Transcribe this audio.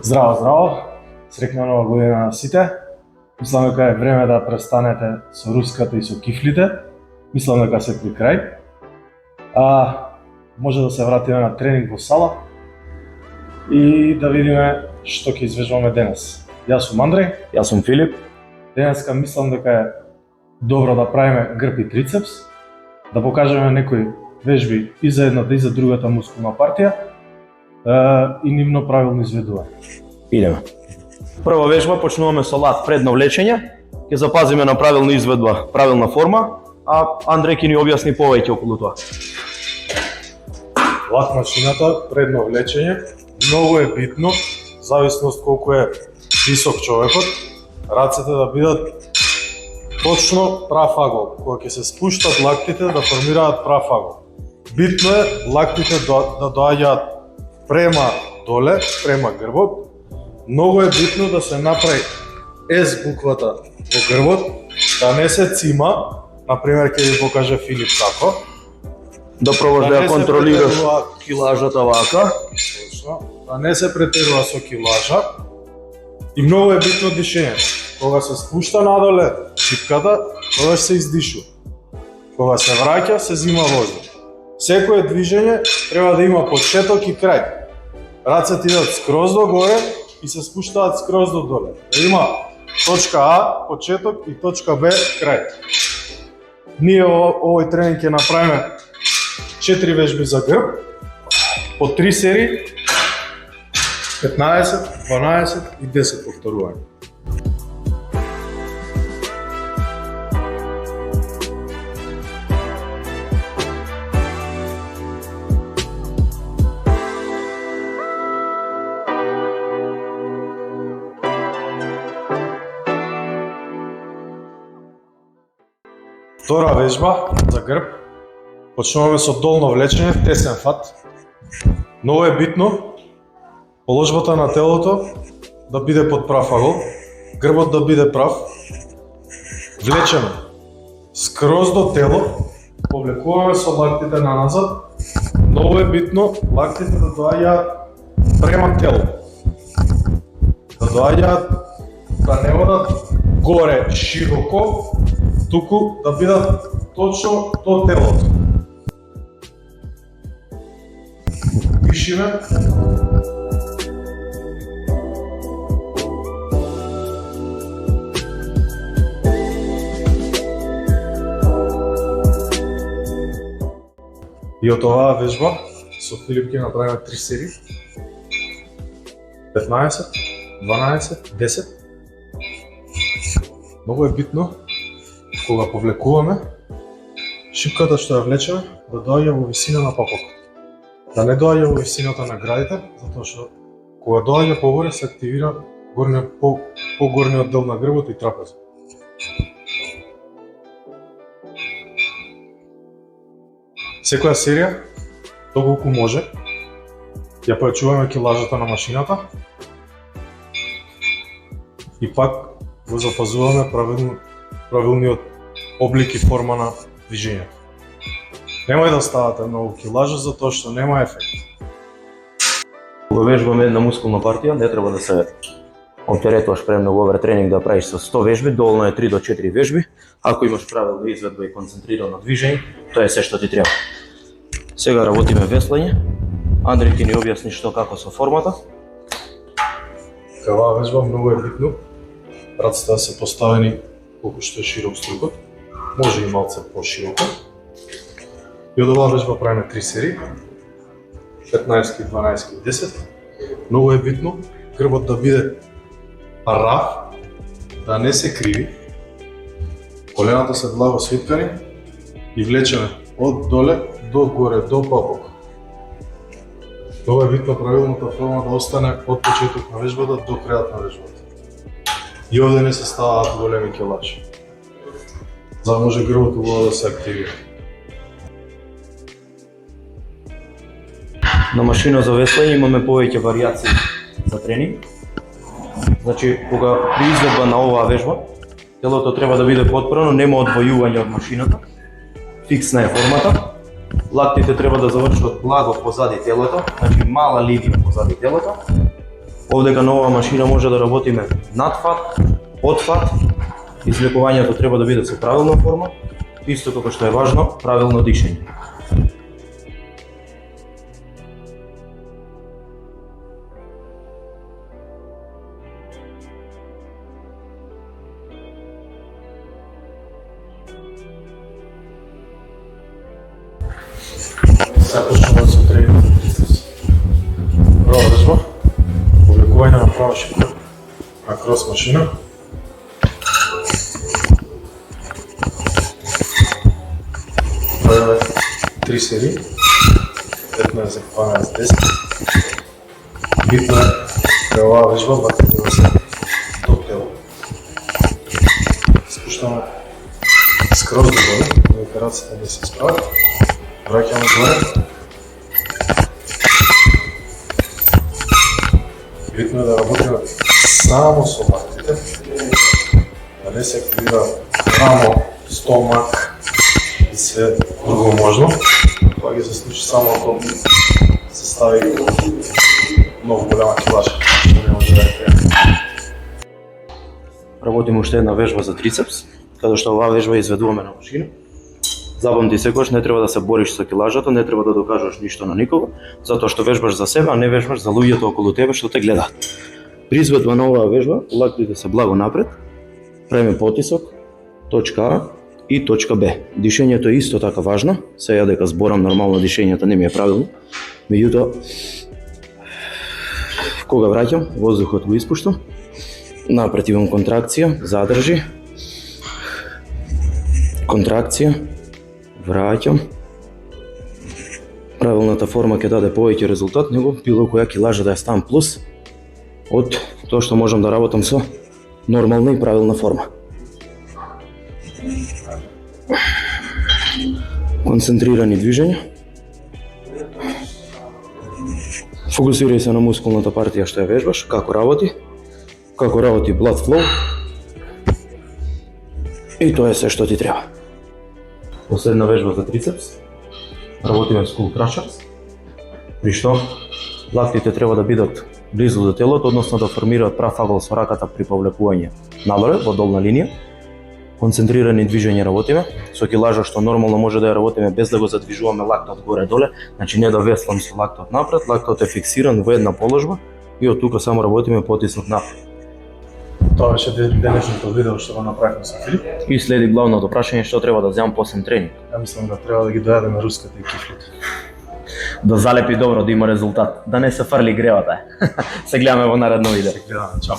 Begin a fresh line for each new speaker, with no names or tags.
Здраво, здраво! Среќна нова година на сите. Мислам дека е време да престанете со руската и со кифлите. Мислам дека се при крај. Може да се вратиме на тренинг во сала и да видиме што ќе извежбаме денес. Јас сум Андреј.
Јас сум Филип.
Денеска мислам дека е добро да правиме грб и трицепс, да покажеме некои вежби и за едната и за другата мускулна партија и нивно правилно изведување.
Идеме. Прва вежба почнуваме со лат предно влечење. Ќе запазиме на правилна изведба, правилна форма, а Андреј ќе ни објасни повеќе околу тоа.
Лат машината, предно влечење, многу е битно, зависност колку е висок човекот, рацете да бидат точно прав агол. Кога ќе се спуштат лактите да формираат прав агол. Битно е лактите да доаѓаат према доле, према грбот. Многу е битно да се направи S буквата во грбот, да не се цима, например ќе ви покаже Филип како.
Да пробаш да ја контролираш килажата вака.
Точно, да не се претерува со килажа. И многу е битно дишење. Кога се спушта надоле чипката, тогаш се издишува. Кога се враќа, се зима воздух. Секое движење треба да има почеток и крај. Рацете идат скроз до горе и се спуштаат скроз до доле. Да има точка А, почеток и точка Б, крај. Ние овој тренинг ќе направиме 4 вежби за грб, по 3 серии, 15, 12 и 10 повторувања. Втора вежба за грб. Почнуваме со долно влечење, тесен фат. Многу е битно положбата на телото да биде под прав агол, грбот да биде прав. Влечеме скроз до тело, повлекуваме со лактите на назад. Многу е битно лактите да доаѓаат према тело. Да доаѓаат, да не одат горе широко, туку да бидат точно до телото. Пишиме. И од оваа вежба со Филип ќе направиме 3 серии. 15, 12, 10. Многу е битно кога повлекуваме шипката што ја влечеме да доаѓа во висина на папокот. Да не доаѓа во висината на градите, затоа што кога доаѓа погоре се активира по-горниот дел на грбот и трапезот. Секоја серија, доколку може, ја појачуваме килажата на машината и пак го запазуваме правилниот облик и форма на движењето. Немај да ставате многу килажа, затоа што нема ефект.
Кога вежбаме една мускулна партија, не треба да се оптеретуваш премногу овер тренинг да правиш со 100 вежби, доволно е 3 до 4 вежби. Ако имаш правилна изведба и концентрирано движење, тоа е се што ти треба. Сега работиме веслање. Андреј ќе ни објасни што како со формата.
Оваа вежба многу е битно. Рацете да се поставени колку што е широк струкот, може и малце по-широко. И од оваа вежба правиме 3 серии, 15, 12 и 10. Многу е битно грбот да биде рав, да не се криви. Колената се благо свиткани и влечеме од доле до горе, до папок. Многу е битно правилната форма да остане од почеток на вежбата до крајот на вежбата. И овде не се ставаат големи килажи, за да може грбот убаво да се активира.
На машина за веслање имаме повеќе варијации за тренинг. Значи, кога при изведба на оваа вежба, телото треба да биде потпрано, нема одвојување од машината. Фиксна е формата. Лактите треба да завршат благо позади телото, значи мала линија позади телото. Овдека на оваа машина може да работиме надфат, подфат, извлекувањето треба да биде со правилна форма, исто како што е важно, правилно дишење.
Сега почнуваме со тренинг за трицепс. Прва вежба, повлекување на права шипка на крос машина. Правиме 3 серии, 15, 12, 10. Битно е оваа вежба, баките да се до тело. Спуштаме скроз догоре, да операцијата не се исправат. Враќаме горе. Битно е да работиме само со лактите, да не се активира рамо, стомак и се друго можно. Това ги се случи само ако се стави многу голяма килажа, што не може да е пријатно.
Работиме уште една вежба за трицепс, каде што оваа вежба изведуваме на машина. Запамти секогаш не треба да се бориш со килажата, не треба да докажуваш ништо на никого, затоа што вежбаш за себе, а не вежбаш за луѓето околу тебе што те гледаат. При изведба на оваа вежба, лактите се благо напред, правиме потисок, точка А и точка Б. Дишењето е исто така важно, сега дека зборам нормално дишењето не ми е правилно, меѓутоа кога враќам, воздухот го испуштам, напред имам контракција, задржи, контракција, враќам. Правилната форма ќе даде повеќе резултат, него било која килажа да ја ставам плюс од тоа што можам да работам со нормална и правилна форма. Концентрирани движења. Фокусирај се на мускулната партија што ја вежбаш, како работи blood flow. И тоа е се што ти треба. Последна вежба за трицепс. Работиме skull crushers, при што лактите треба да бидат близу до телото, односно да формираат прав агол со раката при повлекување надоле во долна линија. Концентрирани движења работиме, со килажа што нормално може да ја работиме без да го задвижуваме лактот горе-доле, значи не да веслам со лактот напред, лактот е фиксиран во една положба и од тука само работиме потиснат напред.
Тоа беше денешното видео што го направивме со Филип.
И следи главното прашање што треба да земам после тренинг.
Ја мислам да треба да ги дојадеме руската и кифлите.
Да залепи добро, да има резултат, да не се фрли гревата. Се гледаме во наредно видео.
Гледаме, чао.